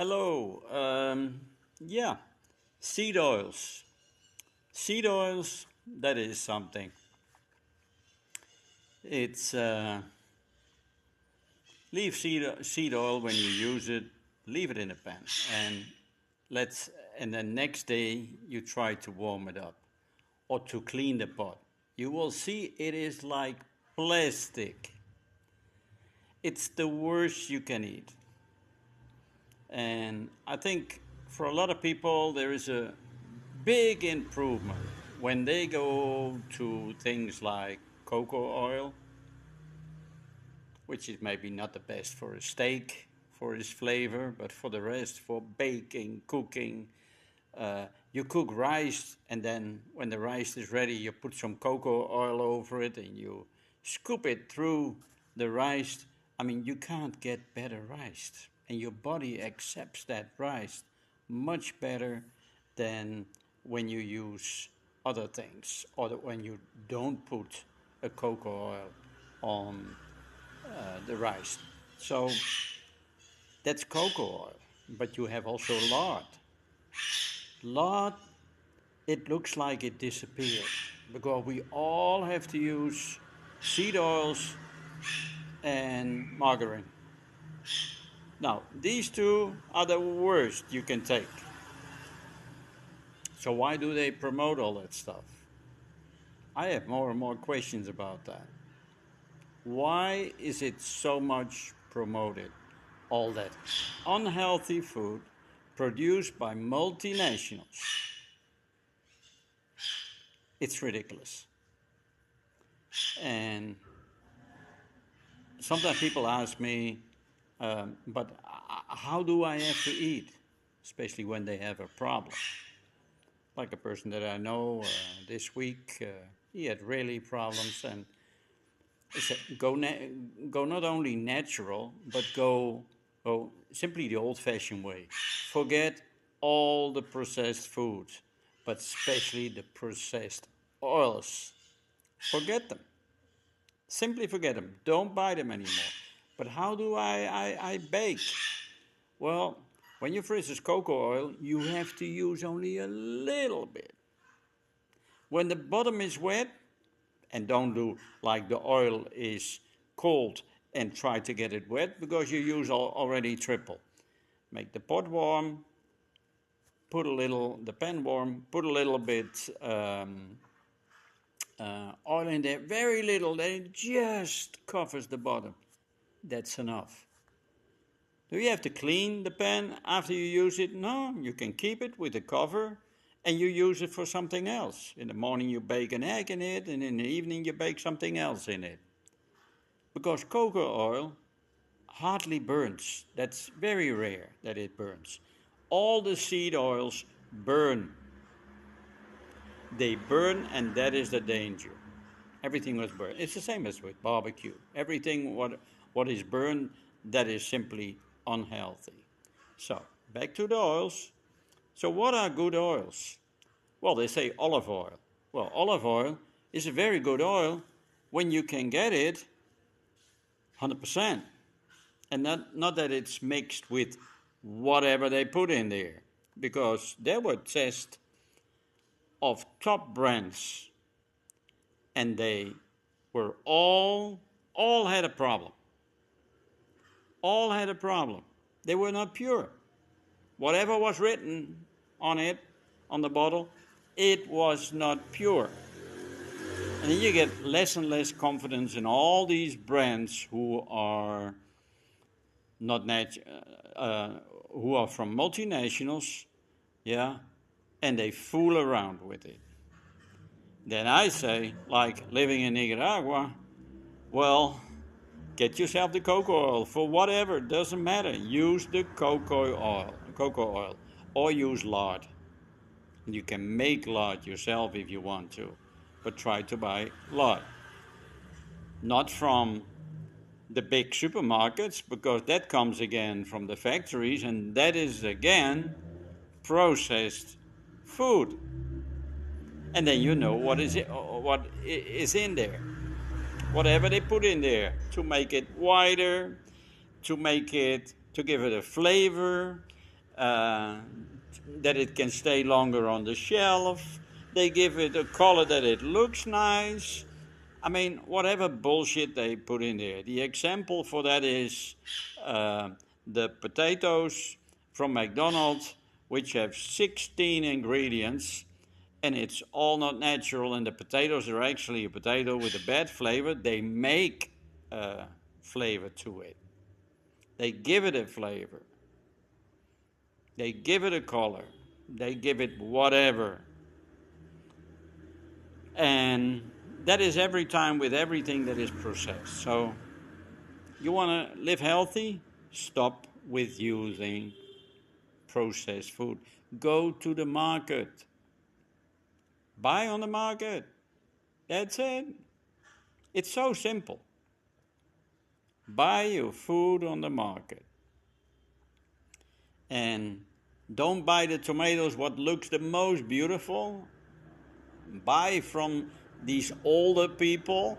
Hello. Yeah, seed oils. Seed oils, that is something. It's leave seed oil when you use it, leave it in a pan, and let's and then next day you try to warm it up or to clean the pot. You will see it is like plastic. It's the worst you can eat. And I think for a lot of people, there is a big improvement when they go to things like cocoa oil, which is maybe not the best for a steak, for its flavor, but for the rest, for baking, cooking. You cook rice, and then when the rice is ready, you put some cocoa oil over it and you scoop it through the rice. I mean, you can't get better rice, and your body accepts that rice much better than when you use other things or when you don't put a cocoa oil on the rice. So that's cocoa oil, but you have also lard. Lard, it looks like it disappeared because we all have to use seed oils and margarine. Now, these two are the worst you can take. So, why do they promote all that stuff? I have more and more questions about that. Why is it so much promoted? All that unhealthy food produced by multinationals. It's ridiculous. And sometimes people ask me, but how do I have to eat? Especially when they have a problem. Like a person that I know this week, he had really problems, and I said, go not only natural, but go simply the old-fashioned way. Forget all the processed foods, but especially the processed oils. Forget them. Simply forget them. Don't buy them anymore. But how do I bake? Well, when you freeze cocoa oil, you have to use only a little bit. When the bottom is wet, and don't do like the oil is cold and try to get it wet because you use already triple. Make the pot warm, the pan warm, put a little bit oil in there, very little, then it just covers the bottom. That's enough. Do you have to clean the pan after you use it? No, you can keep it with the cover and you use it for something else. In the morning you bake an egg in it, and in the evening you bake something else in it. Because cocoa oil hardly burns. That's very rare that it burns. All the seed oils burn. They burn, and that is the danger. Everything was burned. It's the same as with barbecue. Everything what is burned, that is simply unhealthy. So, back to the oils. So what are good oils? Well, they say olive oil. Well, olive oil is a very good oil when you can get it 100%. And not that it's mixed with whatever they put in there. Because there were tests of top brands and they were all had a problem. All had a problem. They were not pure. Whatever was written on it, on the bottle, it was not pure. And then you get less and less confidence in all these brands who are not who are from multinationals, yeah, and they fool around with it. Then I say, like living in Nicaragua, well, get yourself the cocoa oil for whatever, doesn't matter. Use the cocoa oil, or use lard. You can make lard yourself if you want to, but try to buy lard. Not from the big supermarkets, because that comes again from the factories, and that is again processed food. And then you know what is in there. Whatever they put in there to make it whiter, to give it a flavor, uh, that it can stay longer on the shelf. They give it a color that it looks nice. I mean, whatever bullshit they put in there. The example for that is uh, the potatoes from McDonald's, which have 16 ingredients, and it's all not natural, and the potatoes are actually a potato with a bad flavor. They make flavor to it. They give it a flavor. They give it a color. They give it whatever. And that is every time with everything that is processed. So you want to live healthy? Stop with using processed food. Go to the market. Buy on the market. That's it. It's so simple. Buy your food on the market. And don't buy the tomatoes what looks the most beautiful. Buy from these older people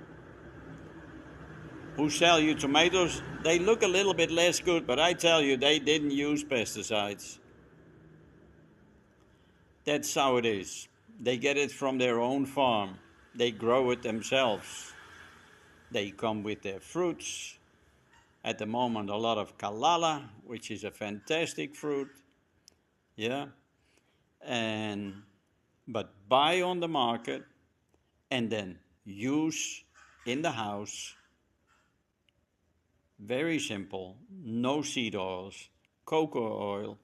who sell you tomatoes. They look a little bit less good, but I tell you, they didn't use pesticides. That's how it is. They get it from their own farm. They grow it themselves. They come with their fruits. At the moment, a lot of canola, which is a fantastic fruit. Yeah. But buy on the market and then use in the house. Very simple. No seed oils, cocoa oil.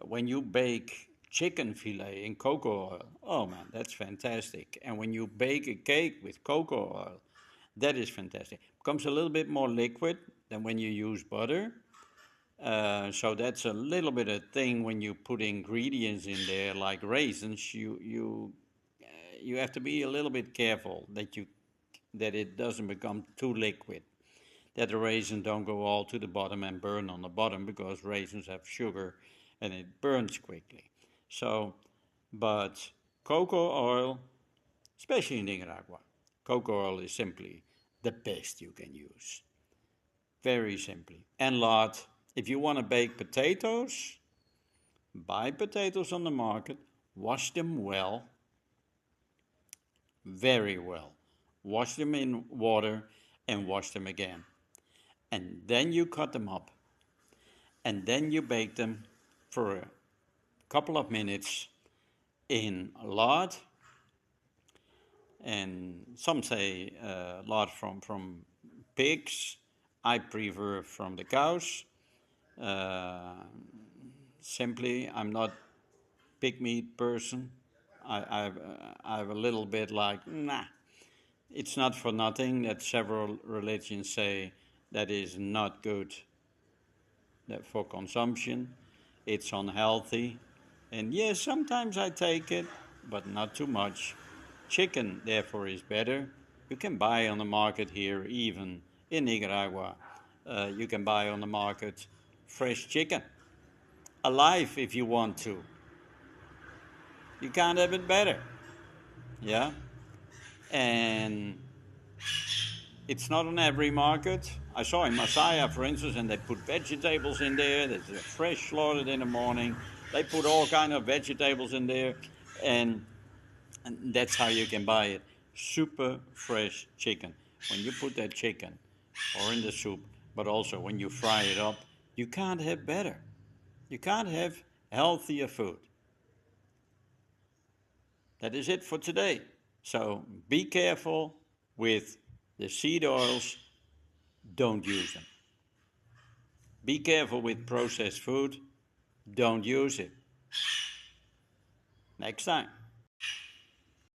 When you bake chicken fillet in cocoa oil, oh man, that's fantastic. And when you bake a cake with cocoa oil, that is fantastic. Becomes a little bit more liquid than when you use butter. So that's a little bit of thing when you put ingredients in there like raisins. You have to be a little bit careful that it doesn't become too liquid. That the raisins don't go all to the bottom and burn on the bottom, because raisins have sugar and it burns quickly. So, but cocoa oil, especially in Nicaragua, cocoa oil is simply the best you can use. Very simply. And lard, if you want to bake potatoes, buy potatoes on the market, wash them well, very well. Wash them in water and wash them again. And then you cut them up. And then you bake them for a couple of minutes in lard. And some say lard from pigs. I prefer from the cows. Simply, I'm not pig meat person. I've a little bit like, nah, it's not for nothing that several religions say that is not good for consumption. It's unhealthy. And yes, sometimes I take it, but not too much. Chicken, therefore, is better. You can buy on the market here, even in Nicaragua. You can buy on the market fresh chicken, alive if you want to. You can't have it better. Yeah? And it's not on every market. I saw in Masaya, for instance, and they put vegetables in there. There's fresh slaughtered in the morning. They put all kind of vegetables in there, and that's how you can buy it. Super fresh chicken. When you put that chicken, or in the soup, but also when you fry it up, you can't have better. You can't have healthier food. That is it for today. So be careful with the seed oils. Don't use them. Be careful with processed food. Don't use it. Next time.